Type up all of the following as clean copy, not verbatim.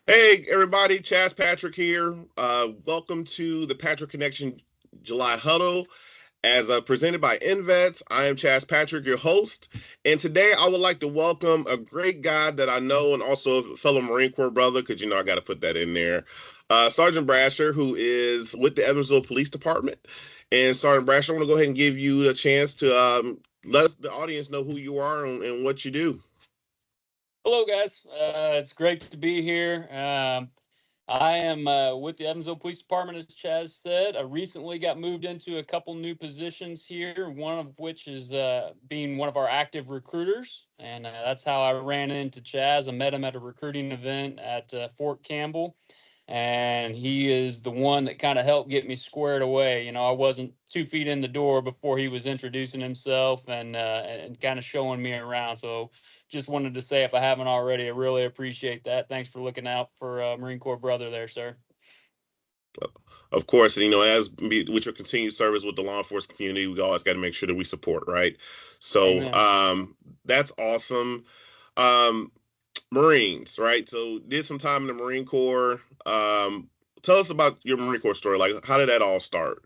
Hey, everybody, Chaz Patrick here. Welcome to the Patrick Connection July Huddle as presented by INvets. I am Chaz Patrick, your host. And today I would like to welcome a great guy that I know and also a fellow Marine Corps brother, because I got to put that in there. Sergeant Brasher, who is with the Evansville Police Department. And Sergeant Brasher, I want to go ahead and give you a chance to let the audience know who you are and what you do. Hello, guys. It's great to be here. I am with the Evansville Police Department, as Chaz said. I recently got moved into a couple new positions here, one of which is being one of our active recruiters. And that's how I ran into Chaz. I met him at a recruiting event at Fort Campbell. And he is the one that kind of helped get me squared away. I wasn't 2 feet in the door before he was introducing himself and kind of showing me around. So just wanted to say, if I haven't already, I really appreciate that. Thanks for looking out for Marine Corps brother there, sir. Of course, with your continued service with the law enforcement community, we always got to make sure that we support, right? So Amen. that's awesome. Um, Marines, right? So did some time in the Marine Corps. Tell us about your Marine Corps story. Like, how did that all start?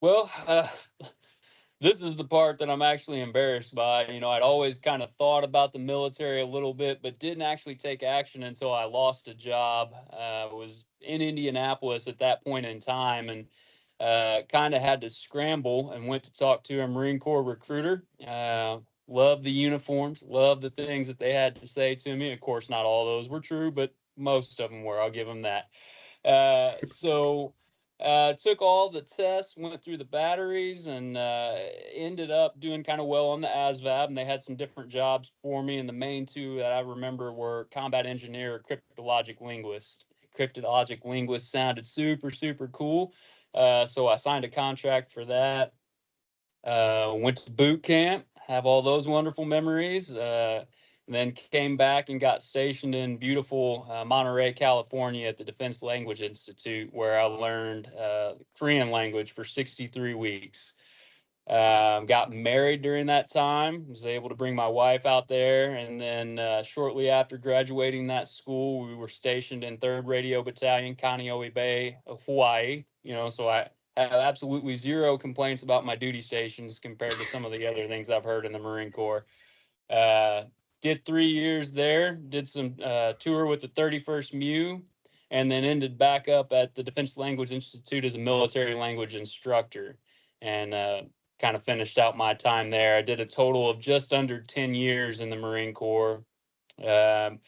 Well, this is the part that I'm actually embarrassed by. I'd always kind of thought about the military a little bit, but didn't actually take action until I lost a job. Was in Indianapolis at that point in time, and kind of had to scramble and went to talk to a Marine Corps recruiter. Loved the uniforms, loved the things that they had to say to me. Of course, not all those were true, but most of them were. I'll give them that. So took all the tests, went through the batteries, and ended up doing kind of well on the ASVAB. And they had some different jobs for me. And the main two that I remember were combat engineer or cryptologic linguist. Cryptologic linguist sounded super, super cool. So I signed a contract for that. Went to boot camp, have all those wonderful memories. And then came back and got stationed in beautiful Monterey, California at the Defense Language Institute, where I learned Korean language for 63 weeks. Got married during that time, was able to bring my wife out there. And then shortly after graduating that school, we were stationed in 3rd Radio Battalion, Kaneohe Bay, Hawaii. So I have absolutely zero complaints about my duty stations compared to some of the other things I've heard in the Marine Corps. Uh, did 3 years there, did some tour with the 31st MEU, and then ended back up at the Defense Language Institute as a military language instructor, and kind of finished out my time there. I did a total of just under 10 years in the Marine Corps. Um,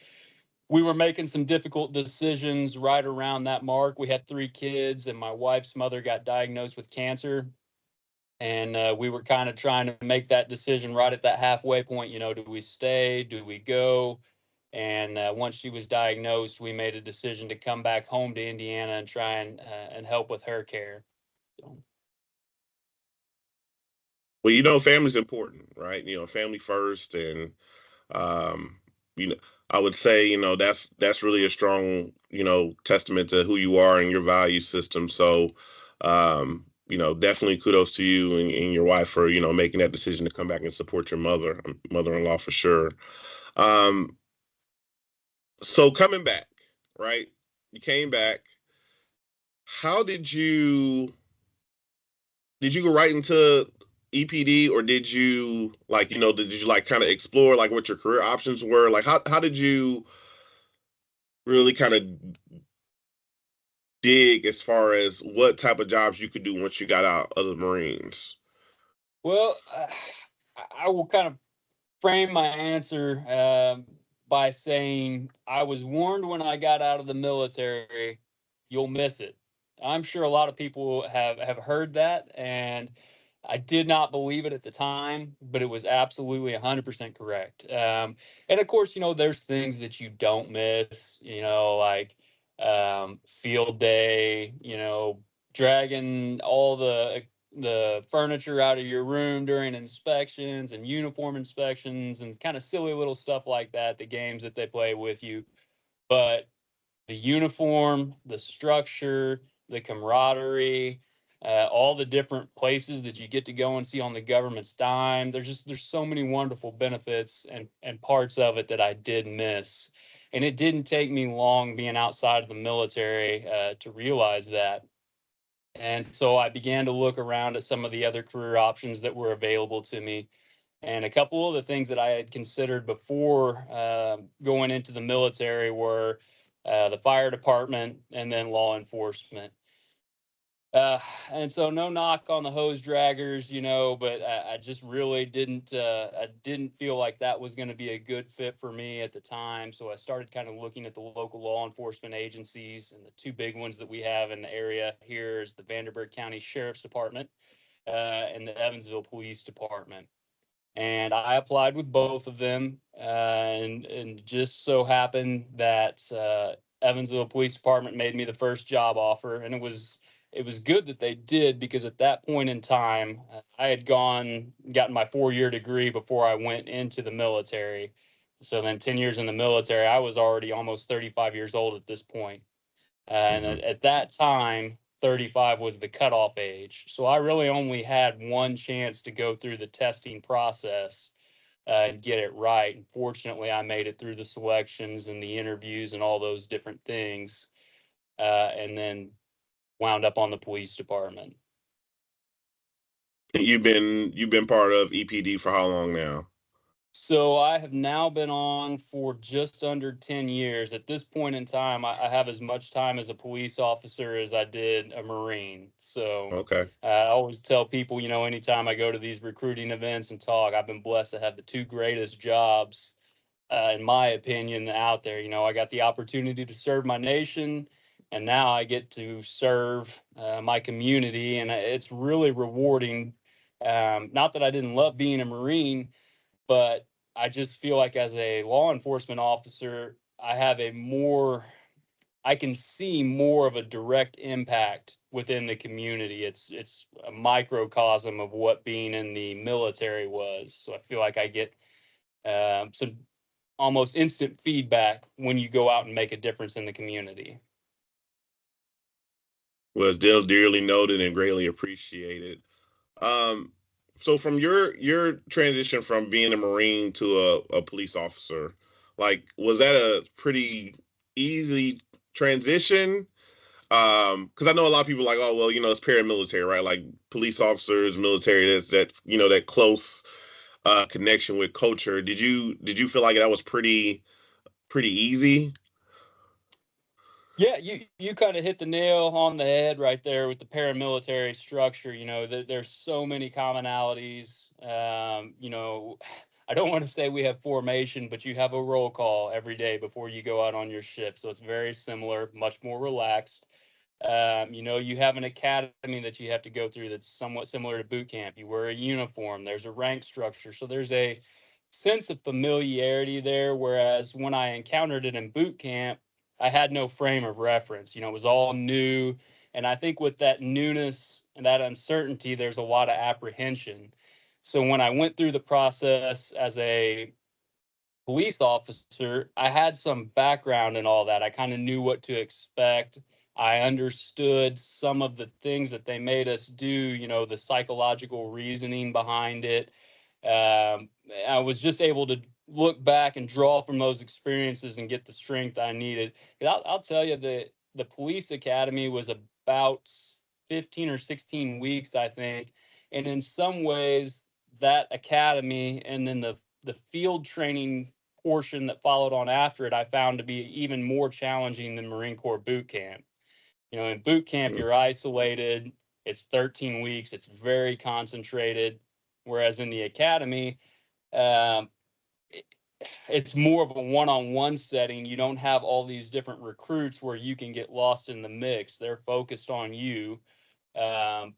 we were making some difficult decisions right around that mark. We had 3 kids, and my wife's mother got diagnosed with cancer, and we were kind of trying to make that decision right at that halfway point. Do we stay? Do we go? And once she was diagnosed, we made a decision to come back home to Indiana and try and help with her care. So, Well, family's important, right? Family first, and um, you know, I would say, that's really a strong, testament to who you are and your value system. So, definitely kudos to you and your wife for, making that decision to come back and support your mother-in-law for sure. Um, so coming back, right? You came back. How did you go right into EPD, or did you like kind of explore like what your career options were? Like how did you really kind of dig as far as what type of jobs you could do once you got out of the Marines? well, I will kind of frame my answer by saying I was warned when I got out of the military, you'll miss it. I'm sure a lot of people have heard that, and I did not believe it at the time, but it was absolutely 100% correct. And of course, there's things that you don't miss, like field day, dragging all the furniture out of your room during inspections and uniform inspections and kind of silly little stuff like that, the games that they play with you. But the uniform, the structure, the camaraderie, all the different places that you get to go and see on the government's dime. There's so many wonderful benefits and parts of it that I did miss. And it didn't take me long being outside of the military to realize that. And so I began to look around at some of the other career options that were available to me. And a couple of the things that I had considered before going into the military were the fire department and then law enforcement. Uh, and so no knock on the hose draggers, but I just really I didn't feel like that was going to be a good fit for me at the time. So I started kind of looking at the local law enforcement agencies, and the two big ones that we have in the area here is the Vanderburgh County Sheriff's Department and the Evansville Police Department. And I applied with both of them, and just so happened that Evansville Police Department made me the first job offer, and it was good that they did, because at that point in time, I had gotten my 4-year degree before I went into the military. So then 10 years in the military, I was already almost 35 years old at this point. And Mhm. at that time, 35 was the cutoff age. So I really only had one chance to go through the testing process and get it right. And fortunately, I made it through the selections and the interviews and all those different things, and then wound up on the police department. You've been part of EPD for how long now? So I have now been on for just under 10 years. At this point in time, I have as much time as a police officer as I did a Marine. So Okay. I always tell people, anytime I go to these recruiting events and talk, I've been blessed to have the two greatest jobs, in my opinion, out there. I got the opportunity to serve my nation, and now I get to serve my community, and it's really rewarding. Not that I didn't love being a Marine, but I just feel like as a law enforcement officer, I can see more of a direct impact within the community. It's a microcosm of what being in the military was. So I feel like I get some almost instant feedback when you go out and make a difference in the community. Was still dearly noted and greatly appreciated. Um, so from your transition from being a Marine to a police officer, like was that a pretty easy transition? Because I know a lot of people like, oh well, it's paramilitary, right? Like police officers, military, that's that close connection with culture. Did you feel like that was pretty easy? Yeah, you kind of hit the nail on the head right there with the paramilitary structure. There's so many commonalities. I don't want to say we have formation, but you have a roll call every day before you go out on your shift. So it's very similar, much more relaxed. You have an academy that you have to go through that's somewhat similar to boot camp. You wear a uniform, there's a rank structure. So there's a sense of familiarity there. Whereas when I encountered it in boot camp, I had no frame of reference. It was all new. And I think with that newness and that uncertainty, there's a lot of apprehension. So when I went through the process as a police officer, I had some background in all that. I kind of knew what to expect. I understood some of the things that they made us do, the psychological reasoning behind it. Um, I was just able to look back and draw from those experiences and get the strength I needed. I'll tell you, the police academy was about 15 or 16 weeks, I think. And in some ways, that academy and then the field training portion that followed on after it, I found to be even more challenging than Marine Corps boot camp. In boot camp, Mm. you're isolated. It's 13 weeks. It's very concentrated. Whereas in the academy, um, it, it's more of a one-on-one setting. You don't have all these different recruits where you can get lost in the mix. They're focused on you. Um,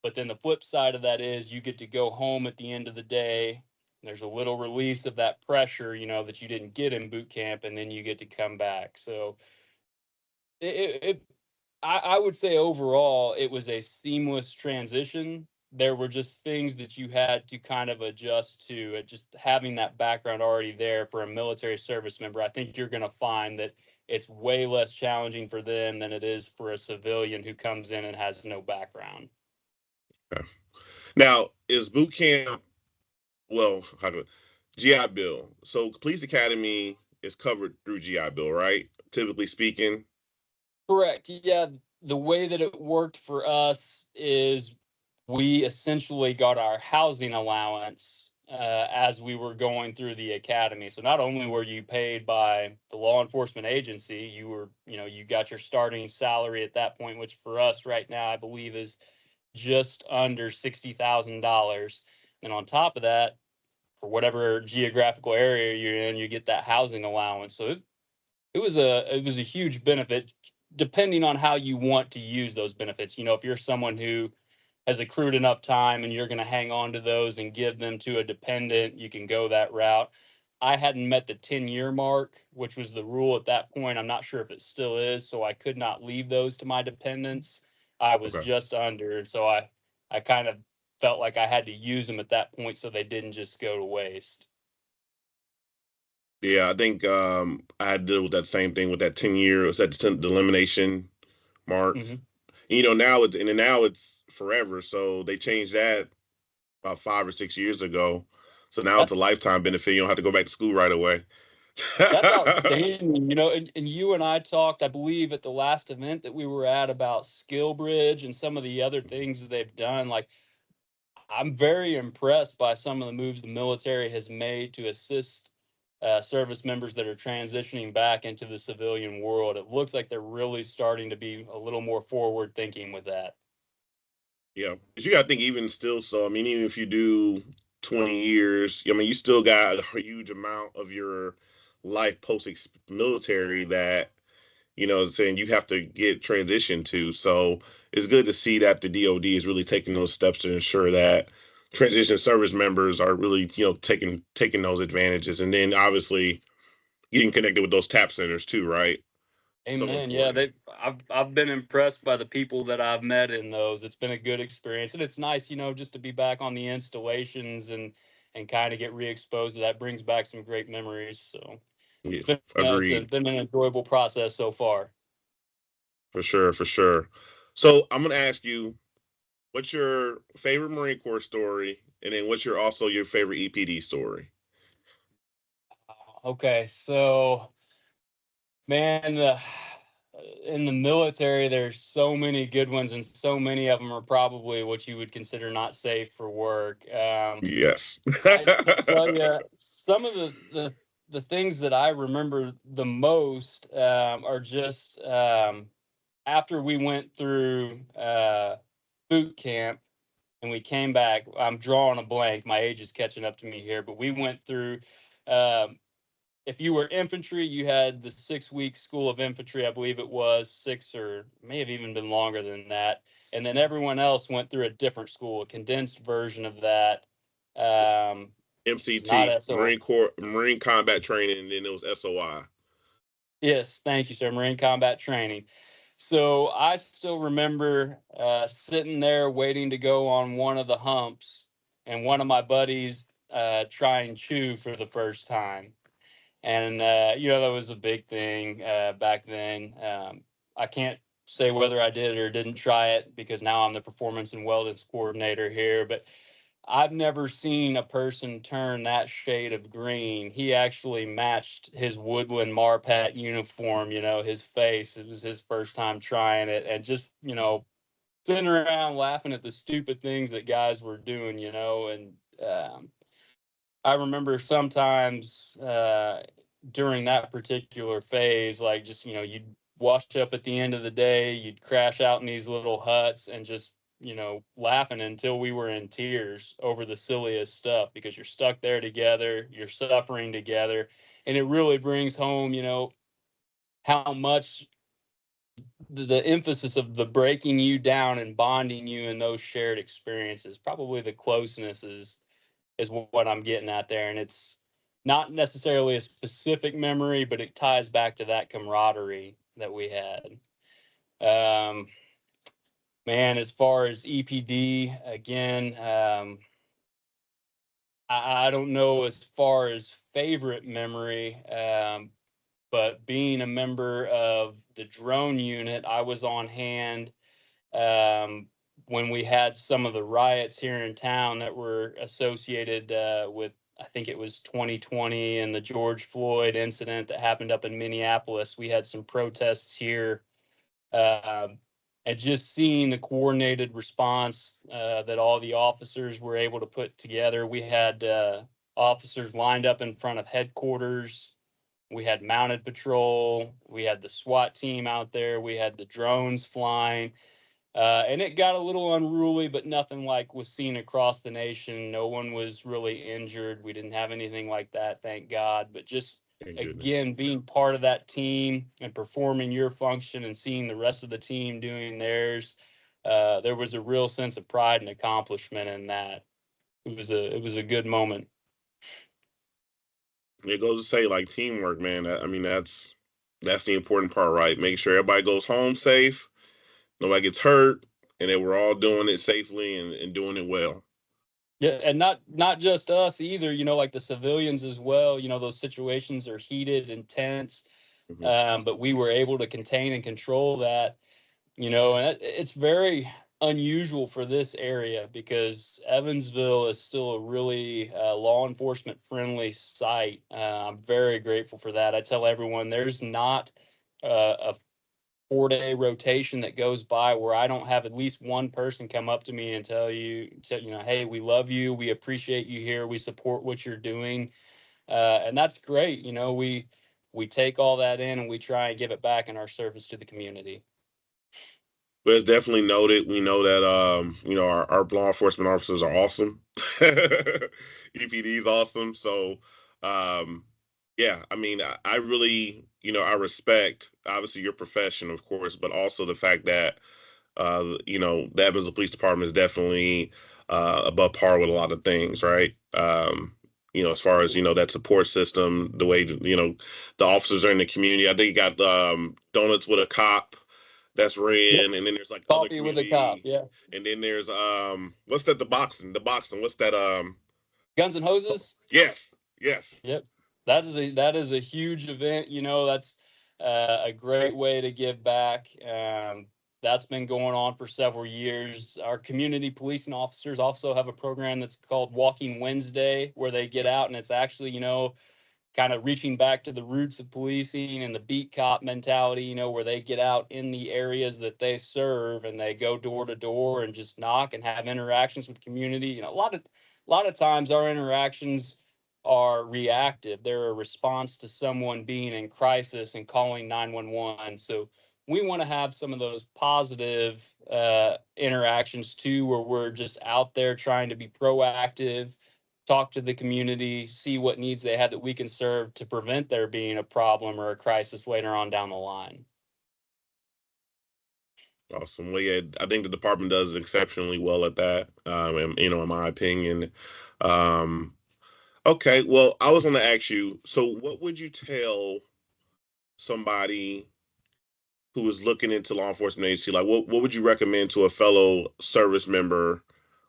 but then the flip side of that is you get to go home at the end of the day. There's a little release of that pressure, that you didn't get in boot camp, and then you get to come back. So I would say overall it was a seamless transition. There were just things that you had to kind of adjust to. Just having that background already there for a military service member, I think you're going to find that it's way less challenging for them than it is for a civilian who comes in and has no background. Okay. Now, is boot camp, well, how do GI Bill? So, Police Academy is covered through GI Bill, right? Typically speaking. Correct. Yeah. The way that it worked for us is we essentially got our housing allowance as we were going through the academy. So not only were you paid by the law enforcement agency, you got your starting salary at that point, which for us right now, I believe is just under $60,000. And on top of that, for whatever geographical area you're in, you get that housing allowance. So it was a huge benefit depending on how you want to use those benefits. If you're someone who has accrued enough time and you're going to hang on to those and give them to a dependent, you can go that route. I hadn't met the 10-year mark, which was the rule at that point. I'm not sure if it still is, so I could not leave those to my dependents. I was Okay. just under, and so I kind of felt like I had to use them at that point so they didn't just go to waste. Yeah, I think I had to deal with that same thing with that 10 year. It's at the elimination mark. Hmm. Now it's forever. So they changed that about 5 or 6 years ago. So now it's a That's lifetime benefit. You don't have to go back to school right away. That's outstanding. And you and I talked, I believe, at the last event that we were at about Skill Bridge and some of the other things that they've done. Like, I'm very impressed by some of the moves the military has made to assist service members that are transitioning back into the civilian world. It looks like they're really starting to be a little more forward thinking with that. Yeah, but you got to think even still. So I mean, even if you do 20 years, I mean, you still got a huge amount of your life post military that saying you have to get transitioned to. So it's good to see that the DoD is really taking those steps to ensure that transition service members are really taking those advantages, and then obviously getting connected with those tap centers too, right? So Amen. Yeah, important. I've been impressed by the people that I've met in those. It's been a good experience, and it's nice, just to be back on the installations and kind of get re-exposed to that. Brings back some great memories. So Yeah, it's agreed. been an enjoyable process so far. For sure, for sure. So I'm gonna ask you, what's your favorite Marine Corps story, and then what's your favorite EPD story? Okay, so man, in the military, there's so many good ones, and so many of them are probably what you would consider not safe for work. Yes. I tell you, some of the things that I remember the most are just after we went through boot camp and we came back. I'm drawing a blank. My age is catching up to me here, but we went through. Um, if you were infantry, you had the 6 week school of infantry. I believe it was six, or may have even been longer than that. And then everyone else went through a different school, a condensed version of that. It was not MCT, SO. Marine Corps, Marine Combat Training, and then it was SOI. Yes, thank you, sir. Marine combat training. So I still remember sitting there waiting to go on one of the humps, and one of my buddies try and chew for the first time. And that was a big thing back then. I can't say whether I did or didn't try it because now I'm the performance and wellness coordinator here. But I've never seen a person turn that shade of green. He actually matched his Woodland Marpat uniform, his face. It was his first time trying it, and just sitting around laughing at the stupid things that guys were doing, and I remember sometimes during that particular phase, like just, you'd wash up at the end of the day, you'd crash out in these little huts and just, laughing until we were in tears over the silliest stuff because you're stuck there together, you're suffering together. And it really brings home, how much the emphasis of the breaking you down and bonding you in those shared experiences, probably the closeness is what I'm getting at there. And it's not necessarily a specific memory, but it ties back to that camaraderie that we had. Um, Man, as far as EPD, again, I don't know as far as favorite memory, but being a member of the drone unit, I was on hand when we had some of the riots here in town that were associated with I think it was 2020 and the George Floyd incident that happened up in Minneapolis. We had some protests here, um, and just seeing the coordinated response that all the officers were able to put together. We had officers lined up in front of headquarters. We had mounted patrol. We had the SWAT team out there. We had the drones flying. And it got a little unruly, but nothing like was seen across the nation. No one was really injured. We didn't have anything like that, thank God. But just Thank goodness. again, being part of that team and performing your function and seeing the rest of the team doing theirs, there was a real sense of pride and accomplishment in that. It was a good moment. It goes to say like teamwork, man. I mean, that's the important part, right? Make sure everybody goes home safe, nobody gets hurt, and that we're all doing it safely and doing it well. Yeah, and not just us either. Like the civilians as well. Those situations are heated and tense, Hmm. but we were able to contain and control that. And it's very unusual for this area because Evansville is still a really law enforcement friendly site. I'm very grateful for that. I tell everyone there's not a 4-day rotation that goes by where I don't have at least one person come up to me and hey, we love you, we appreciate you here, we support what you're doing, and that's great. We take all that in and we try and give it back in our service to the community. But it's definitely noted. We know that our law enforcement officers are awesome. EPD is awesome. So yeah, I mean, I really, I respect obviously your profession, of course, but also the fact that the Evansville Police Department is definitely above par with a lot of things, right? As far as that support system, the way the officers are in the community. I think you got donuts with a cop that's Yep. ran, and then there's like other Coffee with a cop, community, yeah. and then there's what's that? The boxing. What's that? Guns and hoses. Yes, yes. Yep. That is a huge event. That's a great way to give back. That's been going on for several years. Our community policing officers also have a program that's called Walking Wednesday, where they get out and it's actually, kind of reaching back to the roots of policing and the beat cop mentality, where they get out in the areas that they serve and they go door to door and just knock and have interactions with the community. A lot of times our interactions are reactive. They're a response to someone being in crisis and calling 911. So we want to have some of those positive interactions too, where we're just out there trying to be proactive, talk to the community, see what needs they have that we can serve to prevent there being a problem or a crisis later on down the line. Awesome. Well, yeah, I think the department does exceptionally well at that. And, in my opinion. Um, okay. Well, I was going to ask you. So, what would you tell somebody who is looking into law enforcement agency? Like, what would you recommend to a fellow service member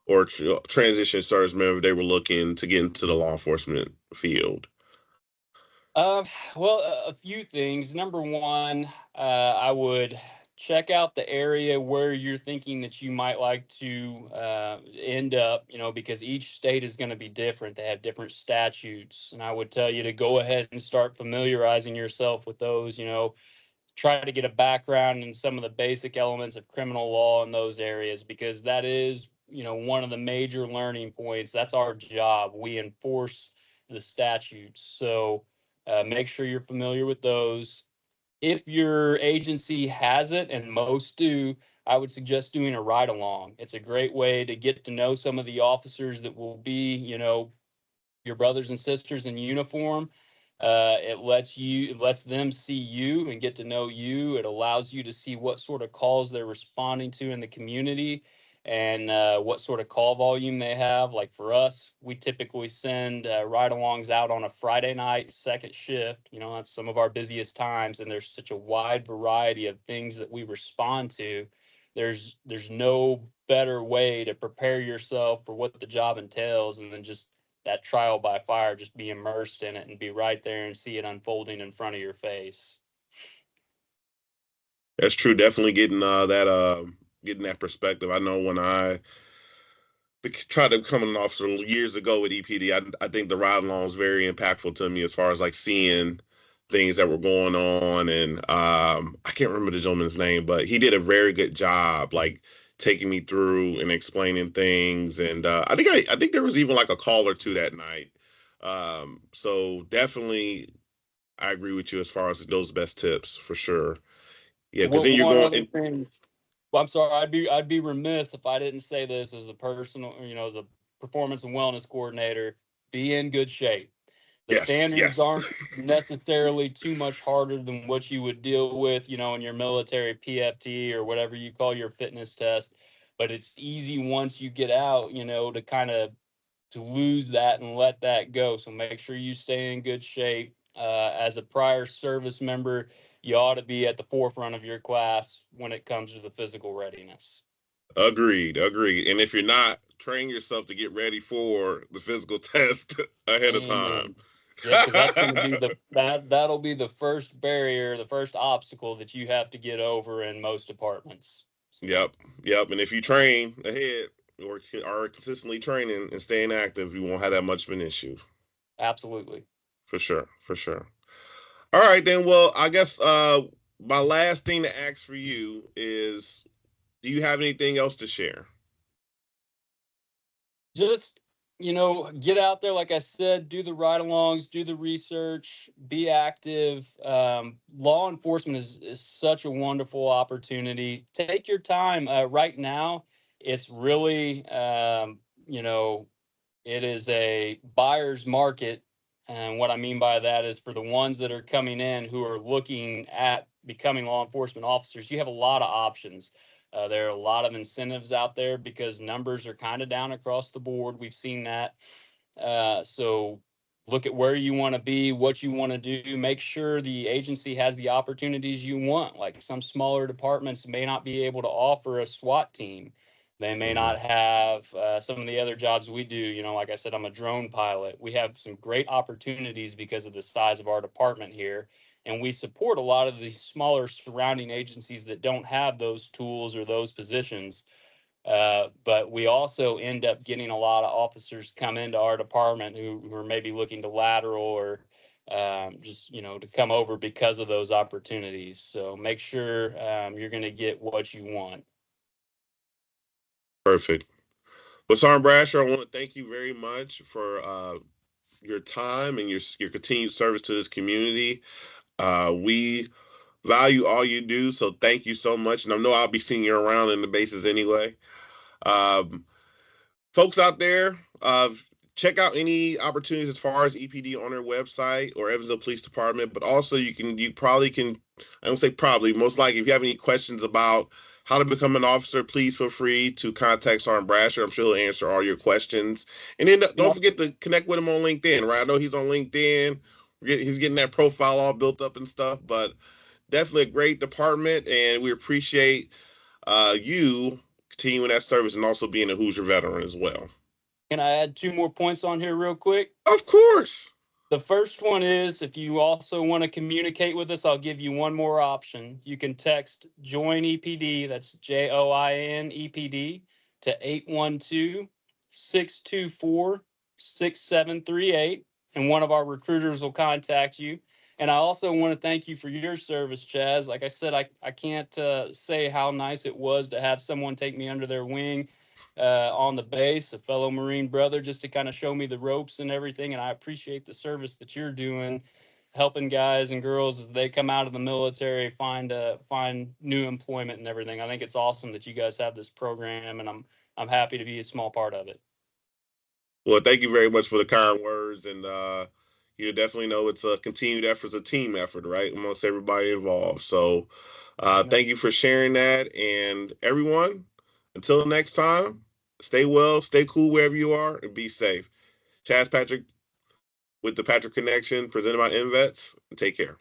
or transition service member if they were looking to get into the law enforcement field? Uh, well, a few things. Number one, I would check out the area where you're thinking that you might like to end up, because each state is going to be different. They have different statutes. And I would tell you to go ahead and start familiarizing yourself with those, try to get a background in some of the basic elements of criminal law in those areas, because that is, one of the major learning points. That's our job. We enforce the statutes. So make sure you're familiar with those. If your agency has it, and most do, I would suggest doing a ride along. It's a great way to get to know some of the officers that will be, your brothers and sisters in uniform. It lets them see you and get to know you. It allows you to see what sort of calls they're responding to in the community, and what sort of call volume they have. Like for us, we typically send ride-alongs out on a Friday night, second shift. That's some of our busiest times, and there's such a wide variety of things that we respond to. There's no better way to prepare yourself for what the job entails, and then just that trial by fire, just be immersed in it and be right there and see it unfolding in front of your face. That's true. Definitely getting that perspective. I know when I tried to become an officer years ago with EPD. I think the ride along was very impactful to me as far as like seeing things that were going on. And I can't remember the gentleman's name, but he did a very good job, like taking me through and explaining things. And I think there was even like a call or two that night. So definitely, I agree with you as far as those best tips for sure. Yeah, because then you're One going. other thing. Well, I'm sorry. I'd be remiss if I didn't say this as the personal, the performance and wellness coordinator. Be in good shape. The Yes, standards yes. aren't necessarily too much harder than what you would deal with, in your military PFT or whatever you call your fitness test. But it's easy once you get out, to kind of to lose that and let that go. So make sure you stay in good shape. As a prior service member, you ought to be at the forefront of your class when it comes to the physical readiness. Agreed, agreed. And if you're not, train yourself to get ready for the physical test ahead of time. Amen. Yep, because that's going to be that'll be the first barrier, the first obstacle that you have to get over in most departments. So Yep, yep. And if you train ahead or are consistently training and staying active, you won't have that much of an issue. absolutely. For sure, for sure. All right, then. Well, I guess my last thing to ask for you is, do you have anything else to share? Just get out there, like I said, do the ride-alongs, do the research, be active. Law enforcement is such a wonderful opportunity. Take your time. Right now it's really it is a buyer's market. And what I mean by that is for the ones that are coming in who are looking at becoming law enforcement officers, you have a lot of options. There are a lot of incentives out there because numbers are kind of down across the board. We've seen that. So look at where you want to be, what you want to do. Make sure the agency has the opportunities you want. Like some smaller departments may not be able to offer a SWAT team. They may Mhm. not have some of the other jobs we do. Like I said, I'm a drone pilot. We have some great opportunities because of the size of our department here. And we support a lot of these smaller surrounding agencies that don't have those tools or those positions. But we also end up getting a lot of officers come into our department who are maybe looking to lateral or just to come over because of those opportunities. So make sure you're going to get what you want. Perfect. Well, Sergeant Brasher, I want to thank you very much for your time and your continued service to this community. We value all you do, so thank you so much. And I know I'll be seeing you around in the bases anyway. Um, Folks out there, check out any opportunities as far as EPD on their website or Evansville Police Department. But also, you probably can. I don't say probably, most likely, if you have any questions about how to become an officer, please feel free to contact Sergeant Brasher. I'm sure he'll answer all your questions. And then You don't know, forget to connect with him on LinkedIn, right? I know he's on LinkedIn. He's getting that profile all built up and stuff, but definitely a great department, and we appreciate you continuing that service and also being a Hoosier veteran as well. can I add two more points on here real quick? Of course. The first one is if you also want to communicate with us, I'll give you one more option. You can text join EPD, that's JOIN EPD, to 812-624-6738, and one of our recruiters will contact you. And I also want to thank you for your service, Chaz. Like I said, I can't say how nice it was to have someone take me under their wing on the base, a fellow Marine brother, just to kind of show me the ropes and everything. And I appreciate the service that you're doing, helping guys and girls as they come out of the military find new employment and everything. I think it's awesome that you guys have this program, and I'm happy to be a small part of it. Well, thank you very much for the kind words, and you definitely know it's a continued effort, it's a team effort, right, amongst everybody involved. So, Amen. thank you for sharing that, and everyone. Until next time, stay well, stay cool wherever you are, and be safe. Chaz Patrick with the Patrick Connection, presented by INvets. Take care.